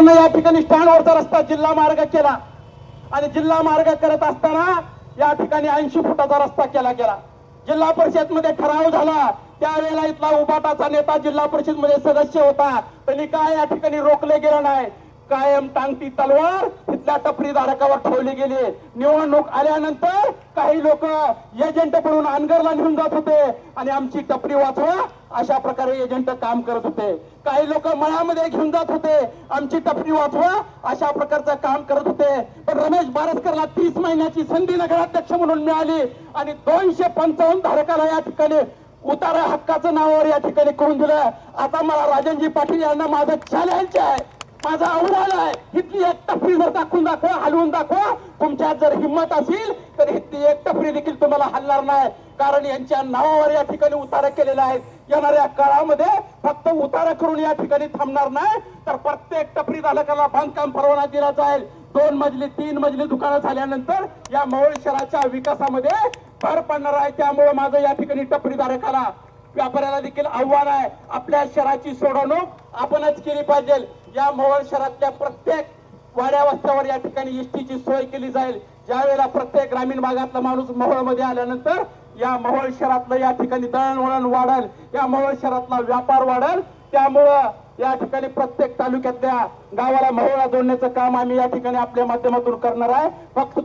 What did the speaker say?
सरकारने या ठिकाणी स्टँडवरचा रस्ता जिल्हा मार्ग केला आणि जिल्हा मार्ग करत असताना या ठिकाणी 80 फुटाचा रस्ता केला गेला. जिल्हा परिषद मध्ये ठराव झाला, त्यावेळेला इथला उबाटाचा नेता जिल्हा परिषद मध्ये सदस्य होता, त्यांनी काय या ठिकाणी रोखले गेलं नाही. कायम टांगती तलवार इथल्या टपरी धारकावर ठेवली गेली. निवडणूक आल्यानंतर काही लोक एजंट बनून अनगरला निघून जात होते आणि आमची टपरी वाचवा अशा प्रकारे एजंट काम करत होते. काही लोक मळ्यामध्ये घेऊन जात होते, आमची टपरी वाचवा अशा प्रकारचं काम करत होते. पण रमेश बारसकरला 30 महिन्याची संधी नगराध्यक्ष म्हणून मिळाली आणि 255 धारकाला या ठिकाणी उतारा हक्काचं नावावर या ठिकाणी करून दिलं. आता मला राजनजी पाटील यांना माझं चॅलेंज आहे, माझा आव्हान आहे, इथली एक टपरी जर दाखवून दाखवा, हलवून दाखवा. तुमच्यात जर हिंमत असेल तर इथली एक टपरी देखील तुम्हाला हलणार नाही, कारण यांच्या नावावर या ठिकाणी उतारा केलेला आहे. येणाऱ्या काळामध्ये फक्त उतारा करून या ठिकाणी थांबणार नाही, तर प्रत्येक टपरी धारकाला बांधकाम परवाना दिला जाईल. 2 मजली 3 मजली दुकानं झाल्यानंतर या मोहोळ शहराच्या विकासामध्ये भर पडणार आहे. त्यामुळे माझं या ठिकाणी टपरी धारकाला, व्यापाऱ्याला देखील आव्हान आहे, आपल्या शहराची सोडवणूक आपणच केली पाहिजे. या मोहोळ शहरातल्या प्रत्येक वाड्या वस्त्यावर या ठिकाणी एसटीची सोय केली जाईल. ज्यावेळेला प्रत्येक ग्रामीण भागातला माणूस मोहोळ मध्ये आल्यानंतर या मोहोळ शहरातलं या ठिकाणी दळणवळण वाढेल, या मोहोळ शहरातला व्यापार वाढेल. त्यामुळं या ठिकाणी प्रत्येक तालुक्यातल्या गावाला मोहोळला जोडण्याचं काम आम्ही या ठिकाणी आपल्या माध्यमातून करणार आहे. फक्त